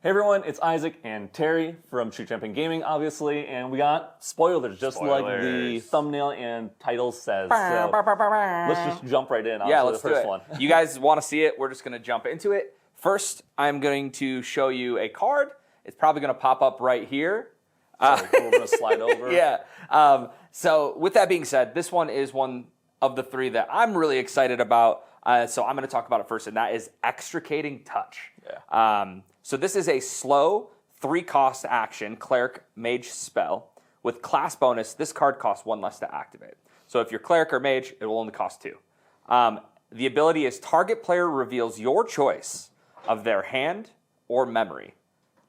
Hey everyone, it's Isaac and Terry from True Champion Gaming, obviously, and we got spoilers, just like the thumbnail and title says. So let's just jump right in. Yeah, let's the first do it. one. You guys want to see it? We're just going to jump into it. First, I'm going to show you a card. It's probably going to pop up right here. So we're going to slide over. Yeah. So with that being said, this one is one of the three that I'm really excited about. So I'm going to talk about it first, and that is Extricating Touch. Yeah. So this is a slow 3-cost action cleric mage spell. With class bonus, this card costs 1 less to activate. So if you're cleric or mage, it will only cost 2. The ability is target player reveals your choice of their hand or memory.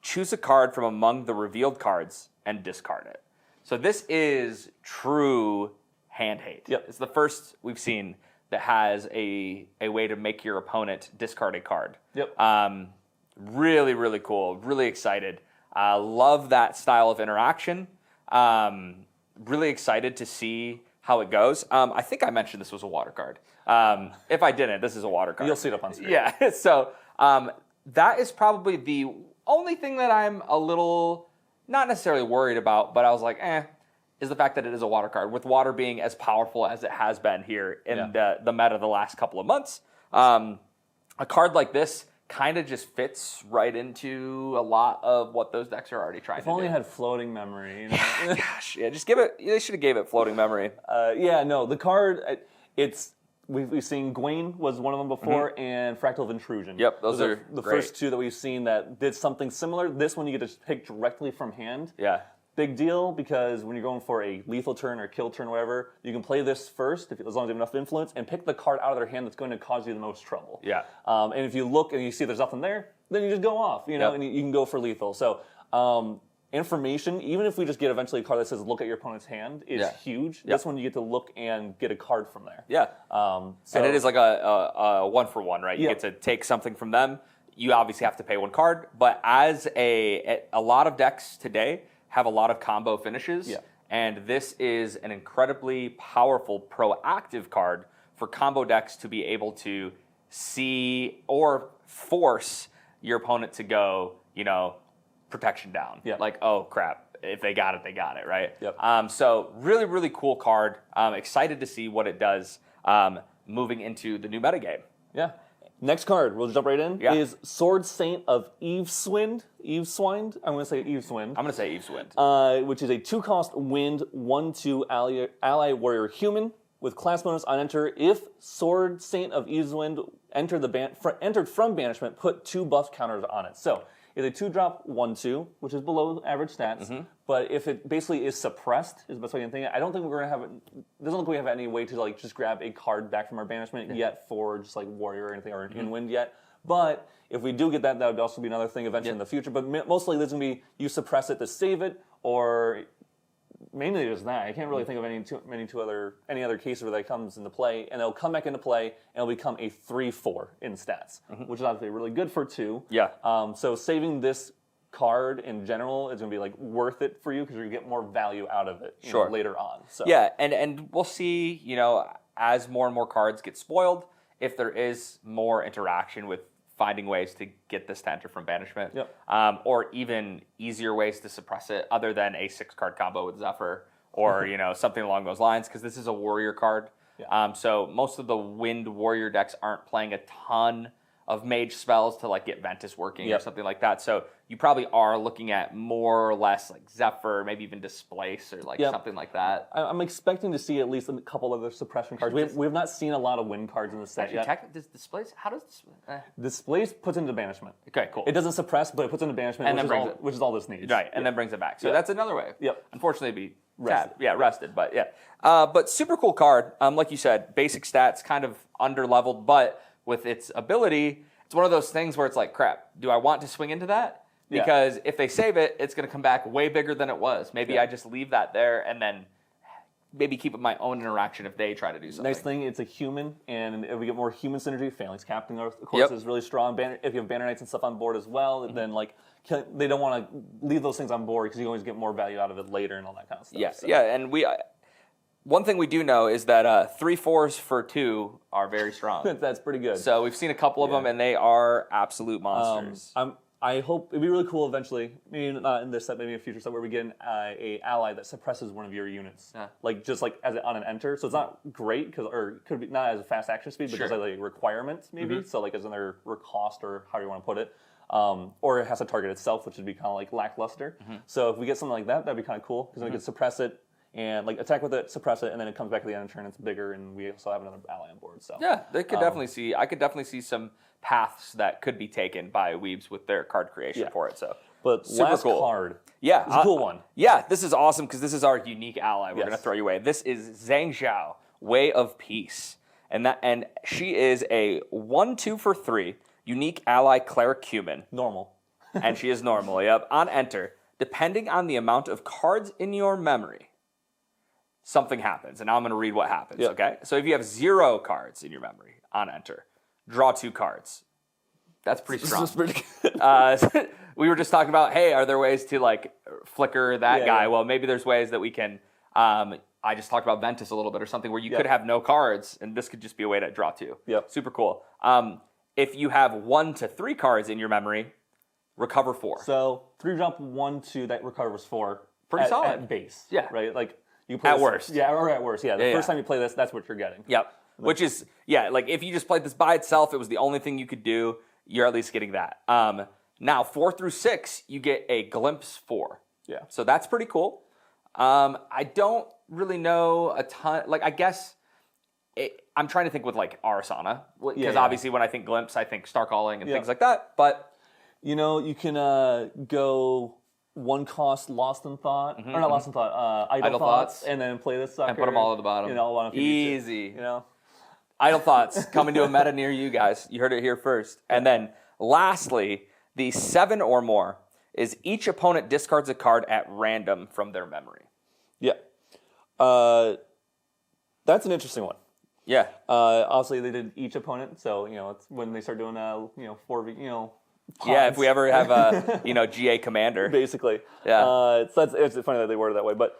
Choose a card from among the revealed cards and discard it. So this is true hand hate. Yep. It's the first we've seen that has a way to make your opponent discard a card. Yep. Really, really cool. Really excited. Love that style of interaction. Really excited to see how it goes. I think I mentioned this was a water card. If I didn't, this is a water card. You'll see it up on screen. Yeah. So that is probably the only thing that I'm a little not necessarily worried about, but I was like, is the fact that it is a water card. With water being as powerful as it has been here in the meta the last couple of months, a card like this kind of just fits right into a lot of what those decks are already trying to do. If only it had floating memory. You know? Gosh, yeah, just give it. They should have gave it floating memory. The card. We've seen Gwaine was one of them before, and Fractal of Intrusion. Yep, those are the great. first two that we've seen that did something similar. This one you get to pick directly from hand. Yeah. Big deal, because when you're going for a lethal turn or kill turn or whatever, you can play this first, as long as you have enough influence, and pick the card out of their hand that's going to cause you the most trouble. Yeah. And if you look and you see there's nothing there, then you just go off, and you can go for lethal. So information, even if we just get eventually a card that says look at your opponent's hand, is huge. This one you get to look and get a card from there. Yeah. And it is like a 1-for-1, right? You get to take something from them. You obviously have to pay 1 card, but as a lot of decks today have a lot of combo finishes, and this is an incredibly powerful proactive card for combo decks to be able to see or force your opponent to go, protection down. Yeah. Like, oh crap, if they got it, right? Yep. So really, really cool card. Excited to see what it does moving into the new metagame. Yeah. Next card, we'll jump right in, is Sword Saint of Eveswind. Eveswind? I'm going to say Eveswind. I'm going to say Eveswind. Which is a 2-cost wind, 1/2 ally warrior human with class bonus on enter. If Sword Saint of Eveswind entered from banishment, put 2 buff counters on it. So it's a 2-drop 1/2, which is below average stats. But if it basically is suppressed, is the best way I can think. I don't think we're going to have it. Doesn't look like we have any way to just grab a card back from our banishment yet for just like warrior or anything or in-wind yet. But if we do get that, that would also be another thing eventually in the future. But mostly this is going to be you suppress it to save it, or mainly just that. I can't really think of any other cases where that comes into play, and it'll come back into play and it'll become a 3/4 in stats, which is obviously really good for 2. Yeah. So saving this card in general is going to be worth it for you because you're going to get more value out of it later on. So. Yeah, and we'll see, as more and more cards get spoiled, if there is more interaction with finding ways to get this to enter from banishment, or even easier ways to suppress it other than a 6-card combo with Zephyr or something along those lines, because this is a warrior card. So most of the wind warrior decks aren't playing a ton of mage spells to get Ventus working or something like that. So you probably are looking at more or less Zephyr, maybe even Displace or something like that. I'm expecting to see at least a couple other suppression cards. We have not seen a lot of win cards in the set yet. Does Displace? How does Displace puts into banishment? Okay, cool. It doesn't suppress, but it puts into banishment, and which is all this needs. Right, and then brings it back. So that's another way. Yep. Unfortunately, it'd be rested. Rested, but but super cool card. Like you said, basic stats, kind of under-leveled, but with its ability, it's one of those things where it's like, crap, do I want to swing into that? Because if they save it, it's going to come back way bigger than it was. Maybe I just leave that there and then maybe keep it my own interaction if they try to do something. Nice thing, it's a human, and if we get more human synergy, Phalanx Captain, of course, is really strong. If you have Banner Knights and stuff on board as well, then they don't want to leave those things on board because you always get more value out of it later and all that kind of stuff. And one thing we do know is that 3/4s for 2 are very strong. That's pretty good. So we've seen a couple of them, and they are absolute monsters. I hope it'd be really cool eventually, maybe not in this set, maybe in a future set, where we get a ally that suppresses one of your units, like just like as on an enter. So it's not great or it could be not as a fast action speed, but just like a requirement maybe. So like as in their cost or how you want to put it, or it has to target itself, which would be kind of like lackluster. So if we get something like that, that'd be kind of cool because then we could suppress it. And like attack with it, suppress it, and then it comes back at the end of the turn. It's bigger, and we also have another ally on board. So yeah, they could definitely see. I could definitely see some paths that could be taken by Weebs with their card creation for it. So, but super last cool. card, it's a cool one. Yeah, this is awesome because this is our unique ally. We're going to throw you away. This is Zhang Zhao, Way of Peace, and she is a 1/2 for 3 unique ally cleric human. Normal, and she is normal. Yep. On enter, depending on the amount of cards in your memory, something happens, and now I'm going to read what happens, okay? So if you have 0 cards in your memory on enter, draw 2 cards. That's pretty strong. This is pretty good. We were just talking about, hey, are there ways to like flicker that guy? Well, maybe there's ways that we can, I just talked about Ventus a little bit or something where you could have no cards, and this could just be a way to draw 2. Yep. Super cool. If you have 1 to 3 cards in your memory, recover 4. So 3 jump 1 2 that recovers 4. Pretty solid. At base. Yeah. Right? Like you play at this, worst. Yeah, or at worst. Yeah. The first time you play this, that's what you're getting. Yep. Which is, like if you just played this by itself, it was the only thing you could do, you're at least getting that. Now, 4 through 6, you get a glimpse 4. Yeah. So that's pretty cool. I don't really know a ton. Like, I guess I'm trying to think with like Arasana. Because obviously when I think glimpse, I think Star Calling and things like that. But you know, you can go 1 cost Lost in Thought, or not Lost in Thought, Idle Thoughts, and then play this sucker. And put them all at the bottom. You know, easy. You know? Idle Thoughts coming to a meta near you guys. You heard it here first. And then lastly, the 7 or more is each opponent discards a card at random from their memory. Yeah. That's an interesting one. Yeah. Obviously, they did each opponent, so, you know, it's when they start doing, 4v, pods. Yeah, if we ever have a, GA commander. Basically. Yeah. It's funny that they worded it that way. But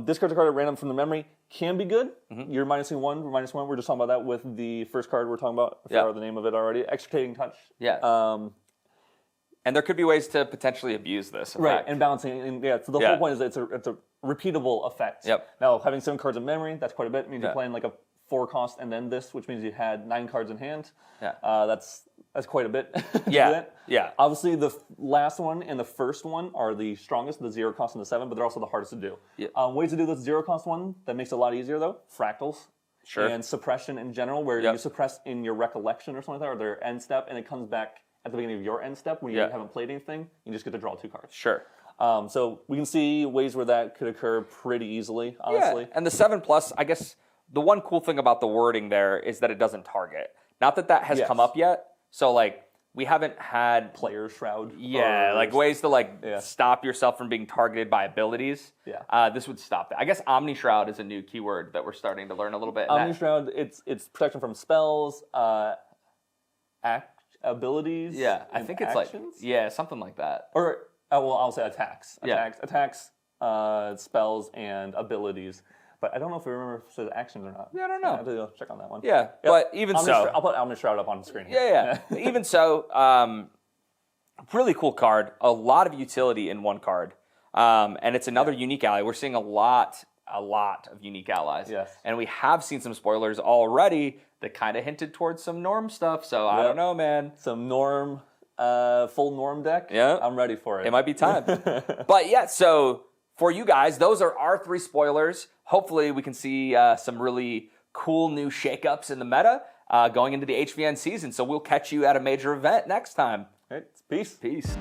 discard a card at random from the memory can be good. You're minusing 1, we're minus 1. We're just talking about that with the first card we're talking about. I forgot the name of it already. Extricating Touch. Yeah. And there could be ways to potentially abuse this effect. Right, and balancing. And so the whole point is it's a repeatable effect. Yep. Now, having 7 cards in memory, that's quite a bit. It means you're playing like a 4 cost and then this, which means you had 9 cards in hand. Yeah. That's quite a bit. Yeah. Yeah. Obviously, the last one and the first one are the strongest, the 0 cost and the 7, but they're also the hardest to do. Yeah. Ways to do this 0 cost one that makes it a lot easier, though, fractals. Sure. And suppression in general, where you suppress in your recollection or something like that, or their end step, and it comes back at the beginning of your end step when you haven't played anything. You just get to draw 2 cards. Sure. So we can see ways where that could occur pretty easily, honestly. Yeah. And the 7+, I guess the one cool thing about the wording there is that it doesn't target. Not that that has come up yet. So, like, we haven't had Player Shroud. Yeah, like ways to stop yourself from being targeted by abilities. Yeah. This would stop that. I guess Omni Shroud is a new keyword that we're starting to learn a little bit. Omni Shroud, it's protection from spells, abilities. Yeah, I think it's actions? something like that. Or I'll say attacks. Attacks, spells, and abilities. But I don't know if we remember if it says actions or not. Yeah, I don't know. I have to check on that one. Yeah, but even I'll put Omni Shroud up on the screen here. Yeah. Even so, really cool card. A lot of utility in one card. And it's another unique ally. We're seeing a lot of unique allies. Yes. And we have seen some spoilers already that kind of hinted towards some norm stuff. So I don't know, man. Some norm, full norm deck. Yeah. I'm ready for it. It might be time. But yeah, so for you guys, those are our 3 spoilers. Hopefully we can see some really cool new shakeups in the meta going into the HVN season. So we'll catch you at a major event next time. All right. Peace. Peace.